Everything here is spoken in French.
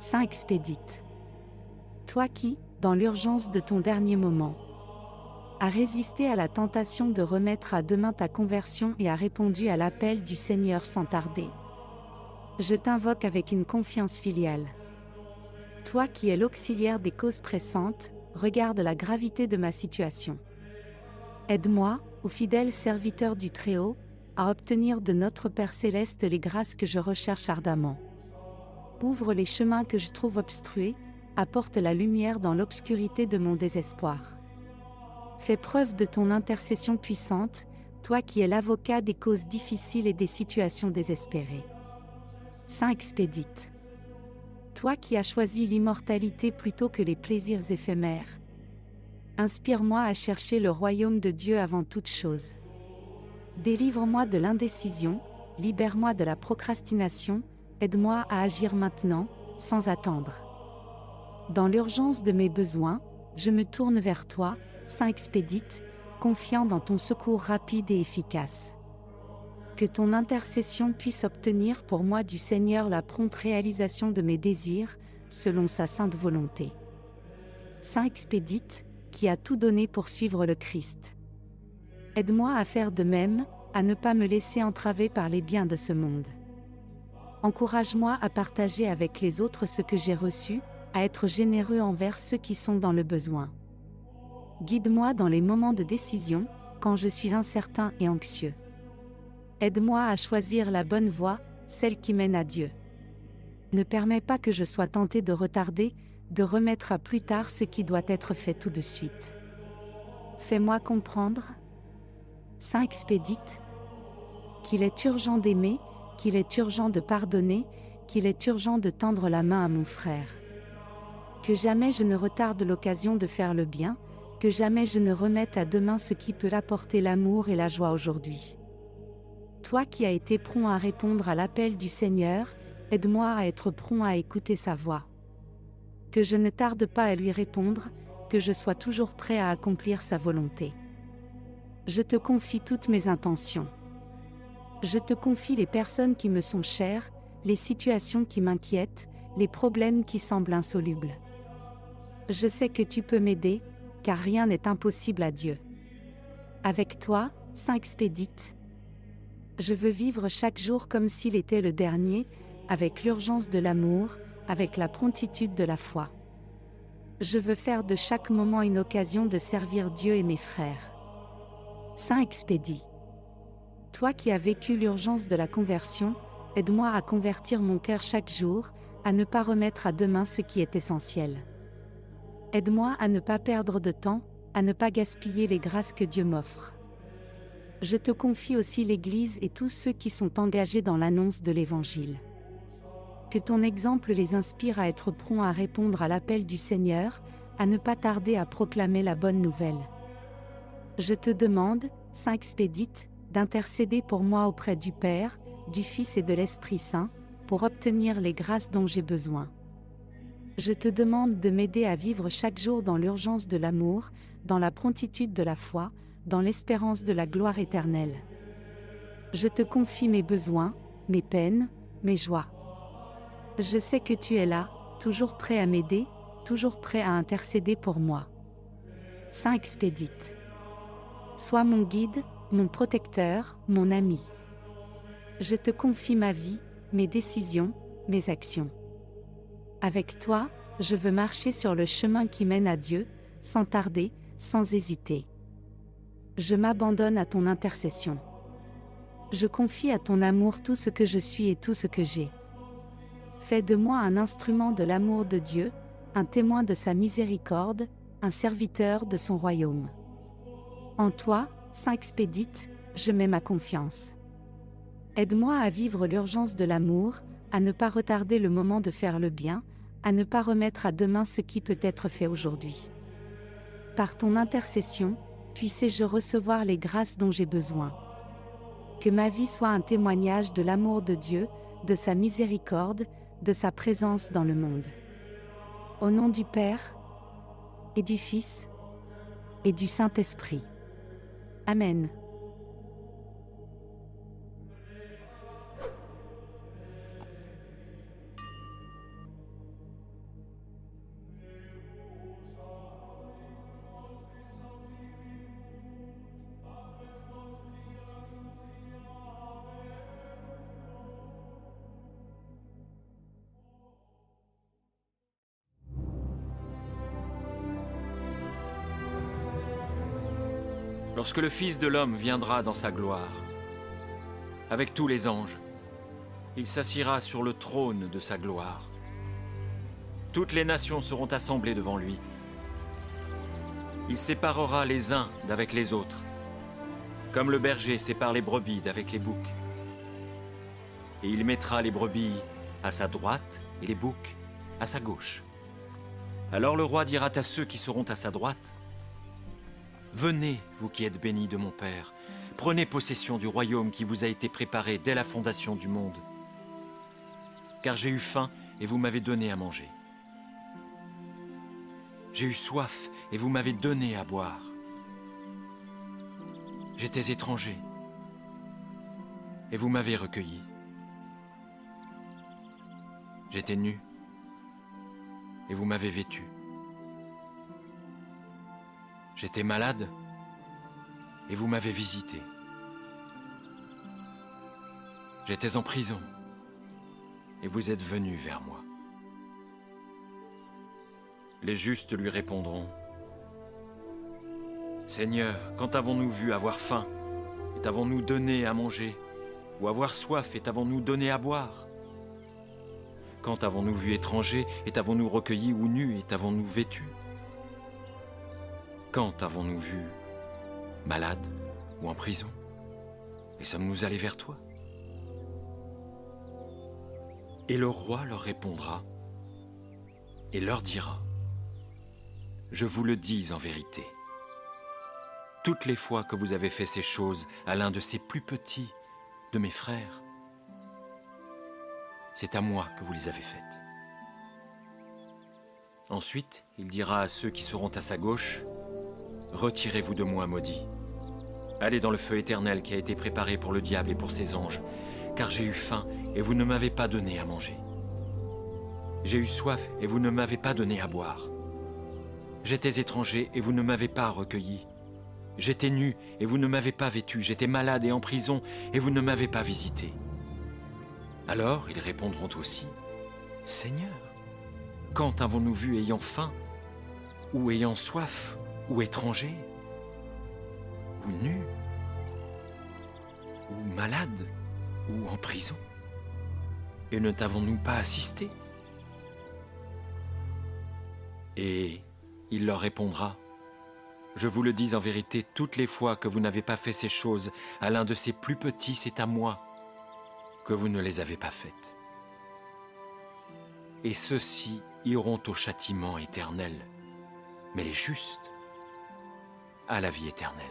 Saint Expédite. Toi qui, dans l'urgence de ton dernier moment, as résisté à la tentation de remettre à demain ta conversion et as répondu à l'appel du Seigneur sans tarder. Je t'invoque avec une confiance filiale. Toi qui es l'auxiliaire des causes pressantes, regarde la gravité de ma situation. Aide-moi, ô fidèle serviteur du Très-Haut, à obtenir de notre Père Céleste les grâces que je recherche ardemment. Ouvre les chemins que je trouve obstrués, apporte la lumière dans l'obscurité de mon désespoir. Fais preuve de ton intercession puissante, toi qui es l'avocat des causes difficiles et des situations désespérées. Saint Expédite. Toi qui as choisi l'immortalité plutôt que les plaisirs éphémères. Inspire-moi à chercher le royaume de Dieu avant toute chose. Délivre-moi de l'indécision, libère-moi de la procrastination, aide-moi à agir maintenant, sans attendre. Dans l'urgence de mes besoins, je me tourne vers toi, Saint Expédite, confiant dans ton secours rapide et efficace. Que ton intercession puisse obtenir pour moi du Seigneur la prompte réalisation de mes désirs, selon sa sainte volonté. Saint Expédite, qui a tout donné pour suivre le Christ. Aide-moi à faire de même, à ne pas me laisser entraver par les biens de ce monde. Encourage-moi à partager avec les autres ce que j'ai reçu, à être généreux envers ceux qui sont dans le besoin. Guide-moi dans les moments de décision, quand je suis incertain et anxieux. Aide-moi à choisir la bonne voie, celle qui mène à Dieu. Ne permets pas que je sois tenté de retarder, de remettre à plus tard ce qui doit être fait tout de suite. Fais-moi comprendre, Saint Expédite, qu'il est urgent d'aimer, qu'il est urgent de pardonner, qu'il est urgent de tendre la main à mon frère. Que jamais je ne retarde l'occasion de faire le bien, que jamais je ne remette à demain ce qui peut apporter l'amour et la joie aujourd'hui. Toi qui as été prompt à répondre à l'appel du Seigneur, aide-moi à être prompt à écouter sa voix. Que je ne tarde pas à lui répondre, que je sois toujours prêt à accomplir sa volonté. Je te confie toutes mes intentions. Je te confie les personnes qui me sont chères, les situations qui m'inquiètent, les problèmes qui semblent insolubles. Je sais que tu peux m'aider, car rien n'est impossible à Dieu. Avec toi, Saint Expédite, je veux vivre chaque jour comme s'il était le dernier, avec l'urgence de l'amour, avec la promptitude de la foi. Je veux faire de chaque moment une occasion de servir Dieu et mes frères. Saint Expédite. Toi qui as vécu l'urgence de la conversion, aide-moi à convertir mon cœur chaque jour, à ne pas remettre à demain ce qui est essentiel. Aide-moi à ne pas perdre de temps, à ne pas gaspiller les grâces que Dieu m'offre. Je te confie aussi l'Église et tous ceux qui sont engagés dans l'annonce de l'Évangile. Que ton exemple les inspire à être prompts à répondre à l'appel du Seigneur, à ne pas tarder à proclamer la bonne nouvelle. Je te demande, Saint Expédite, d'intercéder pour moi auprès du Père, du Fils et de l'Esprit Saint, pour obtenir les grâces dont j'ai besoin. Je te demande de m'aider à vivre chaque jour dans l'urgence de l'amour, dans la promptitude de la foi, dans l'espérance de la gloire éternelle. Je te confie mes besoins, mes peines, mes joies. Je sais que tu es là, toujours prêt à m'aider, toujours prêt à intercéder pour moi. Saint Expédite. Sois mon guide, mon protecteur, mon ami. Je te confie ma vie, mes décisions, mes actions. Avec toi, je veux marcher sur le chemin qui mène à Dieu, sans tarder, sans hésiter. Je m'abandonne à ton intercession. Je confie à ton amour tout ce que je suis et tout ce que j'ai. Fais de moi un instrument de l'amour de Dieu, un témoin de sa miséricorde, un serviteur de son royaume. En toi, Saint Expédite, je mets ma confiance. Aide-moi à vivre l'urgence de l'amour, à ne pas retarder le moment de faire le bien, à ne pas remettre à demain ce qui peut être fait aujourd'hui. Par ton intercession, puisse-je recevoir les grâces dont j'ai besoin. Que ma vie soit un témoignage de l'amour de Dieu, de sa miséricorde, de sa présence dans le monde. Au nom du Père, et du Fils, et du Saint-Esprit. Amen. lorsque le Fils de l'homme viendra dans sa gloire, avec tous les anges, il s'assiera sur le trône de sa gloire. Toutes les nations seront assemblées devant lui. Il séparera les uns d'avec les autres, comme le berger sépare les brebis d'avec les boucs. Et il mettra les brebis à sa droite et les boucs à sa gauche. Alors le roi dira à ceux qui seront à sa droite, « Venez, vous qui êtes bénis de mon Père, prenez possession du royaume qui vous a été préparé dès la fondation du monde. Car j'ai eu faim et vous m'avez donné à manger. J'ai eu soif et vous m'avez donné à boire. J'étais étranger et vous m'avez recueilli. J'étais nu et vous m'avez vêtu. J'étais malade et vous m'avez visité. J'étais en prison et vous êtes venus vers moi. » Les justes lui répondront, « Seigneur, quand avons-nous vu avoir faim et t'avons-nous donné à manger, ou avoir soif et t'avons-nous donné à boire? Quand avons-nous vu étranger et t'avons-nous recueilli, ou nu et t'avons-nous vêtu? Quand avons-nous vu malade ou en prison et sommes-nous allés vers toi? » Et le roi leur répondra et leur dira, « Je vous le dis en vérité, toutes les fois que vous avez fait ces choses à l'un de ces plus petits de mes frères, c'est à moi que vous les avez faites. » Ensuite, il dira à ceux qui seront à sa gauche, « Retirez-vous de moi, maudits. Allez dans le feu éternel qui a été préparé pour le diable et pour ses anges, car j'ai eu faim et vous ne m'avez pas donné à manger. J'ai eu soif et vous ne m'avez pas donné à boire. J'étais étranger et vous ne m'avez pas recueilli. J'étais nu et vous ne m'avez pas vêtu. J'étais malade et en prison et vous ne m'avez pas visité. » Alors ils répondront aussi, « Seigneur, quand avons-nous vu ayant faim, ou ayant soif, ou étranger, ou nu, ou malade, ou en prison, et ne t'avons-nous pas assisté? » Et il leur répondra, « Je vous le dis en vérité, toutes les fois que vous n'avez pas fait ces choses à l'un de ces plus petits, c'est à moi que vous ne les avez pas faites. Et ceux-ci iront au châtiment éternel, mais les justes à la vie éternelle. »